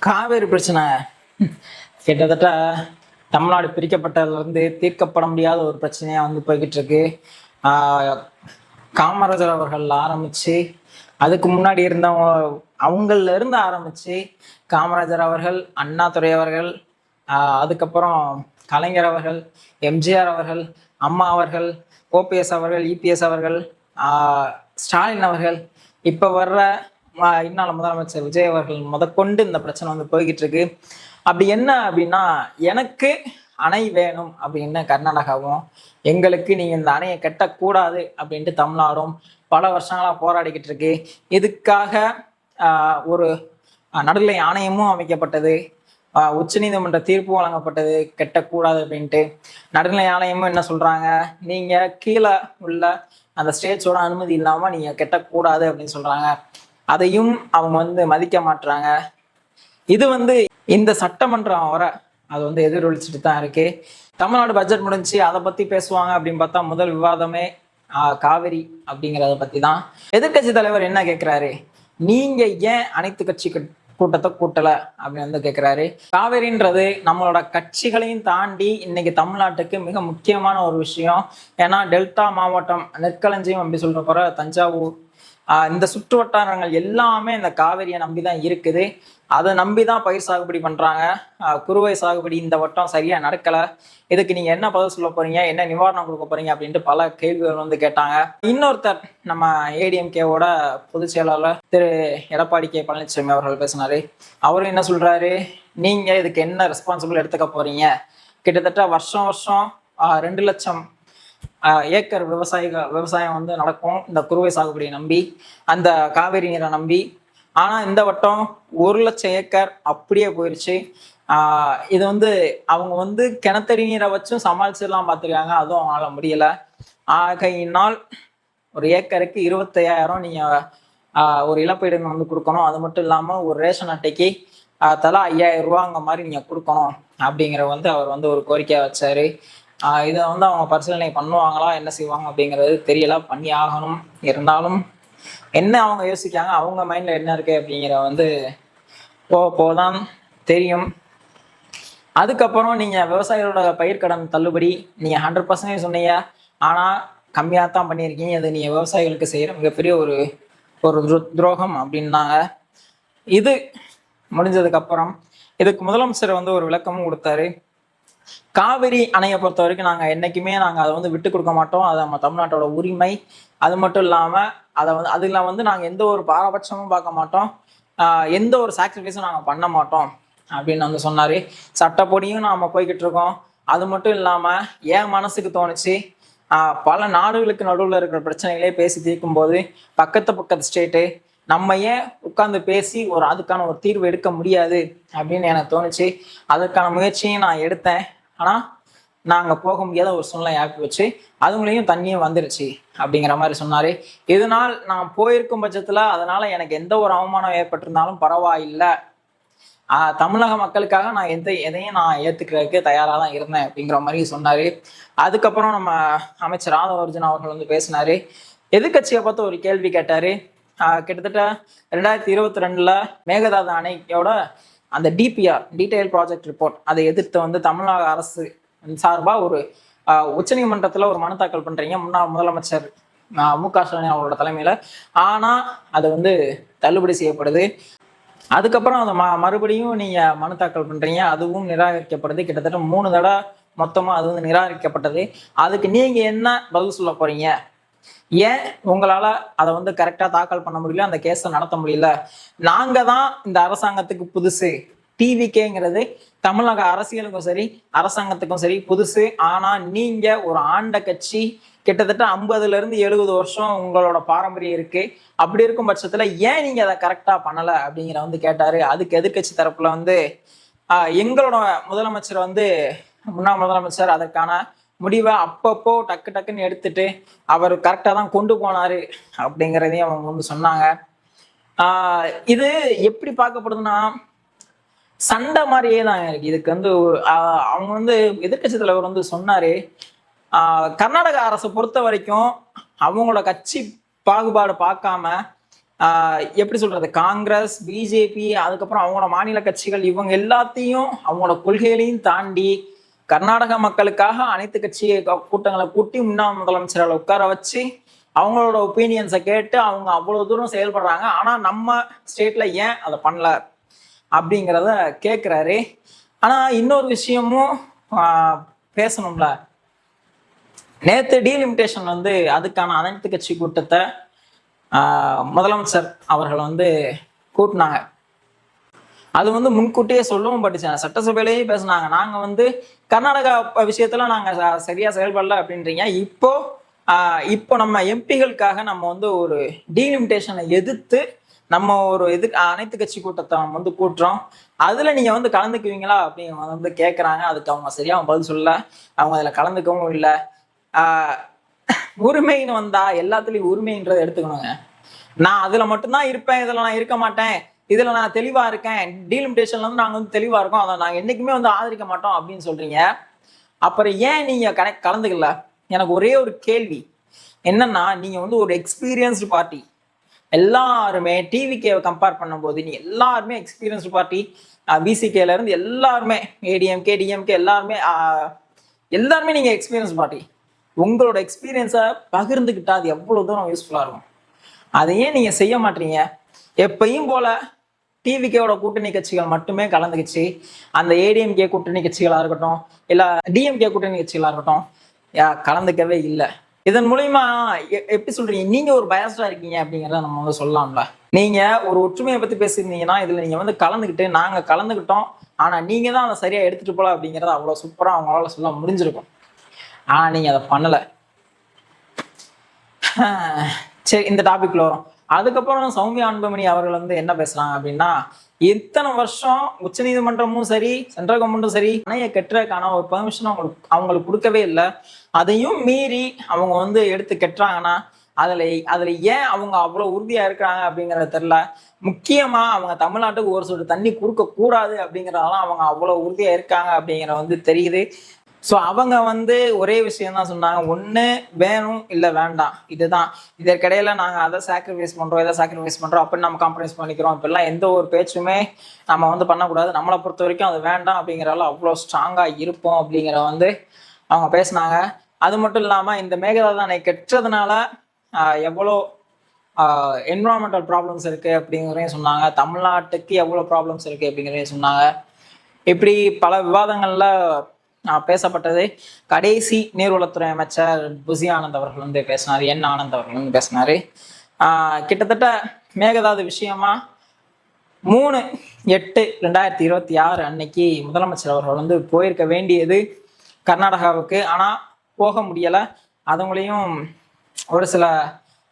காவேரி பிரச்சனை கிட்டத்தட்ட தமிழ்நாடு பிரிக்கப்பட்டதுலேருந்து தீர்க்கப்பட முடியாத ஒரு பிரச்சனையாக போய்கிட்டு இருக்கு. காமராஜர் அவர்கள் ஆரம்பித்து அதுக்கு முன்னாடி இருந்தவங்க அவங்கள இருந்து ஆரம்பித்து காமராஜர் அவர்கள், அண்ணாதுரை அவர்கள், அதுக்கப்புறம் கலைஞர் அவர்கள், எம்ஜிஆர் அவர்கள், அம்மா அவர்கள், ஓபிஎஸ் அவர்கள், இபிஎஸ் அவர்கள், ஸ்டாலின் அவர்கள், இப்போ வர்ற இன்னால முதலமைச்சர் விஜய் அவர்கள் முதற்கொண்டு இந்த பிரச்சனை போய்கிட்டு இருக்கு. அப்படி என்ன அப்படின்னா, எனக்கு அணை வேணும் அப்படின்னு கர்நாடகாவும், எங்களுக்கு நீங்க இந்த அணையை கட்டக்கூடாது அப்படின்ட்டு தமிழ்நாடும் பல வருஷங்களா போராடிக்கிட்டு இருக்கு. இதுக்காக ஒரு நடுநிலை ஆணையமும் அமைக்கப்பட்டது, உச்சநீதிமன்ற தீர்ப்பு வழங்கப்பட்டது கட்டக்கூடாது அப்படின்ட்டு. நடுநிலை ஆணையமும் என்ன சொல்றாங்க, நீங்க கீழே உள்ள அந்த ஸ்டேட்ஸோட அனுமதி இல்லாம நீங்க கட்டக்கூடாது அப்படின்னு சொல்றாங்க. அதையும் அவங்க மதிக்க மாட்டுறாங்க. இது இந்த சட்டமன்றம் வர அது எதிரொலிச்சுட்டு தான் இருக்கு. தமிழ்நாடு பட்ஜெட் முடிஞ்சு அதை பத்தி பேசுவாங்க அப்படின்னு பார்த்தா முதல் விவாதமே காவிரி அப்படிங்கிறத பத்தி தான். எதிர்கட்சி தலைவர் என்ன கேட்கிறாரு, நீங்க ஏன் அனைத்து கட்சி கூட்டத்தை கூட்டல அப்படின்னு கேட்கிறாரு. காவிரின்றது நம்மளோட கட்சிகளையும் தாண்டி இன்னைக்கு தமிழ்நாட்டுக்கு மிக முக்கியமான ஒரு விஷயம். ஏன்னா டெல்டா மாவட்டம், நெற்களஞ்சியம் அப்படி சொல்ற போற தஞ்சாவூர், இந்த சுற்று வட்டாரங்கள் எல்லாமே இந்த காவிரியை நம்பிதான் இருக்குது. அதை நம்பிதான் பயிர் சாகுபடி பண்றாங்க. குறுவை சாகுபடி இந்த வட்டம் சரியா நடக்கல. இதுக்கு நீங்க என்ன பதில் சொல்ல போறீங்க, என்ன நிவாரணம் கொடுக்க போறீங்க அப்படின்ட்டு பல கேள்விகள் கேட்டாங்க. இன்னொருத்தர் நம்ம ஏடிஎம்கேவோட பொதுச் செயலாளர் திரு எடப்பாடி கே பழனிசாமி அவர்கள் பேசினாரு. அவரும் என்ன சொல்றாரு, நீங்க இதுக்கு என்ன ரெஸ்பான்சிபிள் எடுத்துக்க போறீங்க, கிட்டத்தட்ட வருஷம் 2 லட்சம் ஏக்கர் விவசாயம் நடக்கும் இந்த குறுவை சாகுபடியை நம்பி, அந்த காவேரி நீரை நம்பி. ஆனா இந்த வட்டம் 1 லட்சம் ஏக்கர் அப்படியே போயிருச்சு. இது அவங்க கிணத்தடி நீரை வச்சும் சமாளிச்சிடலாம் பார்த்துருக்காங்க, அதுவும் அவங்களால முடியல. ஆகையினால் ஒரு ஏக்கருக்கு 25,000 நீங்க ஒரு இழப்பீடு கொடுக்கணும். அது மட்டும் இல்லாம ஒரு ரேஷன் அட்டைக்கு தலா 5,000 ரூபாங்க மாதிரி நீங்க கொடுக்கணும் அப்படிங்கிற அவர் ஒரு கோரிக்கையா வச்சாரு. இதை அவங்க பரிசீலனை பண்ணுவாங்களா, என்ன செய்வாங்க அப்படிங்கிறது தெரியல, பண்ணி ஆகணும். இருந்தாலும் என்ன அவங்க யோசிக்காங்க, அவங்க மைண்ட்ல என்ன இருக்கு அப்படிங்கிற போதான் தெரியும். அதுக்கப்புறம் நீங்க விவசாயிகளோட பயிர்க்கடன் தள்ளுபடி நீங்க 100% சொன்னீங்க, ஆனா கம்மியாக தான் பண்ணியிருக்கீங்க. அது நீங்க விவசாயிகளுக்கு செய்யற மிகப்பெரிய ஒரு துரோகம் அப்படின்னாங்க. இது முடிஞ்சதுக்கு அப்புறம் இதுக்கு முதலமைச்சர் ஒரு விளக்கமும் கொடுத்தாரு. காவிரி அணையை பொறுத்த வரைக்கும் நாங்கள் என்னைக்குமே அதை விட்டு கொடுக்க மாட்டோம். அது நம்ம தமிழ்நாட்டோட உரிமை. அது மட்டும் இல்லாமல் அதில் நாங்கள் எந்த ஒரு பாரபட்சமும் பார்க்க மாட்டோம், எந்த ஒரு சாக்ரிஃபைஸும் நாங்கள் பண்ண மாட்டோம் அப்படின்னு சொன்னார். சட்டப்படியும் நாம் போய்கிட்டு இருக்கோம். அது மட்டும் இல்லாமல் என் மனசுக்கு தோணுச்சு, பல நாடுகளுக்கு நடுவில் இருக்கிற பிரச்சனைகளே பேசி தீர்க்கும் போது பக்கத்து ஸ்டேட்டு நம்ம ஏன் உட்கார்ந்து பேசி அதுக்கான ஒரு தீர்வு எடுக்க முடியாது அப்படின்னு எனக்கு தோணுச்சு. அதற்கான முயற்சியும் நான் எடுத்தேன். ஆனால் நாங்கள் போக முடியாத ஒரு சூழ்நிலை ஆக்கி வச்சு அதுங்களையும் தண்ணியும் வந்துருச்சு அப்படிங்கிற மாதிரி சொன்னார். இதனால் நான் போயிருக்கும் பட்சத்தில் அதனால எனக்கு எந்த ஒரு அவமானம் ஏற்பட்டிருந்தாலும் பரவாயில்லை, தமிழக மக்களுக்காக நான் எதையும் நான் ஏற்றுக்கிறதுக்கு தயாராக தான் இருந்தேன் அப்படிங்கிற மாதிரி சொன்னார். அதுக்கப்புறம் நம்ம அமைச்சர் ஆதவர்ஜுன் அவர்கள் பேசினார். எதிர்கட்சியை பார்த்து ஒரு கேள்வி கேட்டார். கிட்டத்தட்ட 2022 மேகதாது அணையோட அந்த டிபிஆர், டீடைல் ப்ராஜெக்ட் ரிப்போர்ட், அதை எதிர்த்து தமிழக அரசு சார்பாக ஒரு உச்சநீதிமன்றத்தில் ஒரு மனு தாக்கல் பண்றீங்க, முன்னாள் முதலமைச்சர் மு.க. ஸ்டாலின் அவரோட தலைமையில. ஆனா அது தள்ளுபடி செய்யப்படுது. அதுக்கப்புறம் அதை மறுபடியும் நீங்க மனு தாக்கல் பண்றீங்க, அதுவும் நிராகரிக்கப்படுது. கிட்டத்தட்ட 3 தடவை மொத்தமா அது நிராகரிக்கப்பட்டது. அதுக்கு நீங்க என்ன பதில் சொல்ல போறீங்க? ஏன் உங்களால அதை கரெக்டா தாக்கல் பண்ண முடியல, அந்த கேஸை நடத்த முடியல? நாங்க தான் இந்த அரசாங்கத்துக்கு புதுசு. டிவிகேங்கிறது தமிழக அரசியலுக்கும் சரி அரசாங்கத்துக்கும் சரி புதுசு. ஆனா நீங்க ஒரு ஆண்ட கட்சி, கிட்டத்தட்ட 50-70 வருஷம் உங்களோட பாரம்பரியம் இருக்கு. அப்படி இருக்கும் பட்சத்துல ஏன் நீங்க அதை கரெக்டா பண்ணல அப்படிங்கிற கேட்டாரு. அதுக்கு எதிர்கட்சி தரப்புல எங்களோட முதலமைச்சர் முன்னாள் முதலமைச்சர் அதற்கான முடிவை அப்பப்போ டக்குன்னு எடுத்துட்டு அவர் கரெக்டா தான் கொண்டு போனாரு அப்படிங்கிறதையும் அவங்க சொன்னாங்க. இது எப்படி பார்க்கப்படுதுன்னா சண்டை மாதிரியே தான் இருக்கு. இதுக்கு அவங்க எதிர்கட்சி தலைவர் சொன்னாரு, கர்நாடக அரசை பொறுத்த வரைக்கும் அவங்களோட கட்சி பாகுபாடு பார்க்காம எப்படி சொல்றது, காங்கிரஸ், பிஜேபி, அதுக்கப்புறம் அவங்களோட மாநில கட்சிகள், இவங்க எல்லாத்தையும் அவங்களோட கொள்கைகளையும் தாண்டி கர்நாடக மக்களுக்காக அனைத்து கட்சி கூட்டங்களை கூட்டி முன்னாள் முதலமைச்சர்களை உட்கார வச்சு அவங்களோட ஒப்பீனியன்ஸை கேட்டு அவங்க அவ்வளவு தூரம் செயல்படுறாங்க. ஆனா நம்ம ஸ்டேட்ல ஏன் அதை பண்ணல அப்படிங்கிறத கேட்குறாரு. ஆனா இன்னொரு விஷயமும் பேசணும்ல. நேற்று டீலிமிட்டேஷன் வந்து அதுக்கான அனைத்து கட்சி கூட்டத்தை முதலமைச்சர் அவர்கள் வந்து கூட்டினாங்க. அது வந்து முன்கூட்டியே சொல்லவும் பட்டுச்சாங்க, சட்டசபையிலேயே பேசினாங்க. நாங்கள் வந்து கர்நாடகா விஷயத்துல நாங்கள் சரியா செயல்படல அப்படின்றீங்க. இப்போ நம்ம எம்பிகளுக்காக நம்ம வந்து ஒரு டீலிமிட்டேஷனை எதிர்த்து நம்ம ஒரு அனைத்து கட்சி கூட்டத்தை நம்ம வந்து கூட்டுறோம், அதுல நீங்க வந்து கலந்துக்குவீங்களா அப்படின்னு வந்து கேட்குறாங்க. அதுக்கு அவங்க சரியா பதில் சொல்லல. அவங்க அதுல கலந்துக்கவும் இல்லை. உரிமைன்னு வந்தா எல்லாத்துலயும் உரிமைன்றதை எடுத்துக்கணுங்க. நான் அதுல மட்டும்தான் இருப்பேன், இதுல நான் இருக்க மாட்டேன், இதுல நான் தெளிவா இருக்கேன், டீலிமிட்டேஷன்ல வந்து நாங்க வந்து தெளிவா இருக்கோம், அதை நாங்க என்னைக்குமே வந்து ஆதரிக்க மாட்டோம் அப்படின்னு சொல்றீங்க. அப்புறம் ஏன் நீங்க கலந்துக்கல? எனக்கு ஒரே ஒரு கேள்வி என்னன்னா, நீங்க வந்து ஒரு எக்ஸ்பீரியன்ஸ்டு பார்ட்டி, எல்லாருமே டிவிகே கம்பேர் பண்ணும்போது நீ எல்லாருமே எக்ஸ்பீரியன்ஸ்டு பார்ட்டி, பிசிகேல இருந்து எல்லாருமே, ஏடிஎம்கே, டிஎம்கே, எல்லாருமே நீங்க எக்ஸ்பீரியன்ஸ் பார்ட்டி. உங்களோட எக்ஸ்பீரியன்ஸை பகிர்ந்துக்கிட்டா அது எவ்வளவு தூரம் யூஸ்ஃபுல்லா இருக்கும். அதையே நீங்க செய்ய மாட்டீங்க. எப்பயும் போல டிவிகேவோட கூட்டணி கட்சிகள் மட்டுமே கலந்துக்கிச்சு. அந்த ஏடிஎம்கே கூட்டணி கட்சிகளா இருக்கட்டும், இல்ல டிஎம்கே கூட்டணி கட்சிகளா இருக்கட்டும், கலந்துக்கவே இல்லை. இதன் மூலியமா எப்படி சொல்றீங்க, நீங்க ஒரு பயஸ்டா இருக்கீங்க அப்படிங்கிறத நம்ம வந்து சொல்லலாம்ல. நீங்க ஒரு ஒற்றுமையை பத்தி பேசியிருந்தீங்கன்னா இதுல நீங்க வந்து கலந்துக்கிட்டு நாங்க கலந்துக்கிட்டோம், ஆனா நீங்க தான் அதை சரியா எடுத்துட்டு போல அப்படிங்கிறத அவ்வளவு சூப்பரா அவங்களால சொல்ல முடிஞ்சிருக்கும். ஆனா நீங்க அதை பண்ணல. சரி, இந்த டாபிக்ல வரும். அதுக்கப்புறம் சௌமியா அன்புமணி அவர்கள் வந்து என்ன பேசுறாங்க அப்படின்னா, இத்தனை வருஷம் உச்ச நீதிமன்றமும் சரி, சென்ட்ரல் கவர்மெண்ட்டும் சரி, அணையை கட்டுறதுக்கான ஒரு பெர்மிஷன் அவங்களுக்கு கொடுக்கவே இல்லை. அதையும் மீறி அவங்க வந்து எடுத்து கட்டுறாங்கன்னா அதுல ஏன் அவங்க அவ்வளவு உறுதியா இருக்கிறாங்க அப்படிங்கறது தெரியல. முக்கியமா அவங்க தமிழ்நாட்டுக்கு ஒரு சொட்டு தண்ணி கொடுக்க கூடாது அப்படிங்கறதெல்லாம் அவங்க அவ்வளவு உறுதியா இருக்காங்க அப்படிங்கிற வந்து தெரியுது. ஸோ அவங்க வந்து ஒரே விஷயம் தான் சொன்னாங்க, ஒன்று வேணும் இல்லை வேண்டாம், இதுதான். இதற்கிடையில நாங்கள் அதை சாக்ரிஃபைஸ் பண்ணுறோம், இதை சாக்ரிஃபைஸ் பண்ணுறோம் அப்படின்னு நம்ம காம்ப்ரமைஸ் பண்ணிக்கிறோம், இப்பெல்லாம் எந்த ஒரு பேச்சுமே நம்ம வந்து பண்ணக்கூடாது, நம்மளை பொறுத்த வரைக்கும் அது வேண்டாம் அப்படிங்கிறதால அவ்வளோ ஸ்ட்ராங்காக இருப்போம் அப்படிங்கிற வந்து அவங்க பேசினாங்க. அது மட்டும் இல்லாமல் இந்த மேகதாது அணை கெட்டதுனால எவ்வளோ என்விரான்மெண்டல் ப்ராப்ளம்ஸ் இருக்குது அப்படிங்கிறதையும் சொன்னாங்க. தமிழ்நாட்டுக்கு எவ்வளோ ப்ராப்ளம்ஸ் இருக்குது அப்படிங்கிறதையும் சொன்னாங்க. இப்படி பல விவாதங்களில் பேசப்பட்டது. கடைசி நீர்வளத்துறை அமைச்சர் புசி ஆனந்த் அவர்கள் வந்து பேசினார், ஆனந்த் அவர்கள் வந்து பேசினாரு. கிட்டத்தட்ட மேகதாது விஷயமா 3/8/2026 அன்னைக்கு முதலமைச்சர் அவர்கள் வந்து போயிருக்க வேண்டியது கர்நாடகாவுக்கு. ஆனா போக முடியலை. அதுங்களையும் ஒரு சில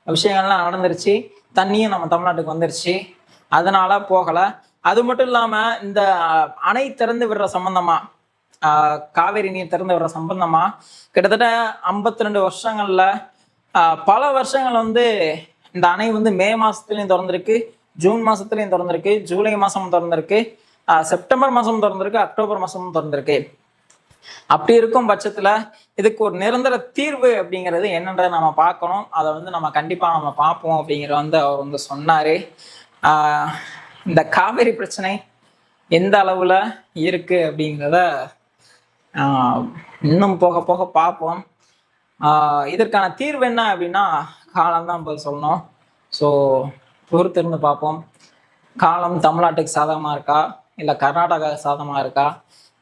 விஷயங்கள்லாம் நடந்துருச்சு. தண்ணியும் நம்ம தமிழ்நாட்டுக்கு வந்துருச்சு, அதனால போகலை. அது மட்டும் இல்லாம இந்த அணை திறந்து விடுற சம்பந்தமா, காவேரி நீர் திறந்து விடுற சம்பந்தமா கிட்டத்தட்ட 52 வருஷங்கள்ல பல வருஷங்கள் வந்து இந்த அணை வந்து மே மாசத்துலயும் திறந்திருக்கு, ஜூன் மாசத்துலயும் திறந்திருக்கு, ஜூலை மாசமும் திறந்திருக்கு, செப்டம்பர் மாசமும் திறந்திருக்கு, அக்டோபர் மாசமும் திறந்திருக்கு. அப்படி இருக்கும் பட்சத்துல இதுக்கு ஒரு நிரந்தர தீர்வு அப்படிங்கிறது என்னன்றதை நம்ம பார்க்கணும். அதை வந்து நம்ம கண்டிப்பா நம்ம பார்ப்போம் அப்படிங்கிற வந்து அவர் வந்து சொன்னாரு. இந்த காவேரி பிரச்சனை எந்த அளவுல இருக்கு அப்படிங்கிறத இன்னும் போக போக பார்ப்போம். இதற்கான தீர்வு என்ன அப்படின்னா காலம்தான் போய் சொல்லணும். ஸோ பொறுத்திருந்து பார்ப்போம். காலம் தமிழ்நாட்டுக்கு சாதகமாக இருக்கா, இல்லை கர்நாடகா சாதகமாக இருக்கா,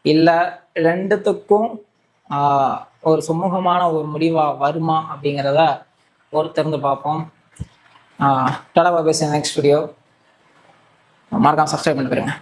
இல்லை ரெண்டுத்துக்கும் ஒரு சுமூகமான ஒரு முடிவாக வருமா அப்படிங்கிறத பொறுத்திருந்து பார்ப்போம். டடா பேசுகிறேன். நெக்ஸ்ட் வீடியோ மறக்காம சப்ஸ்கிரைப் பண்ணிக்கிறேங்க.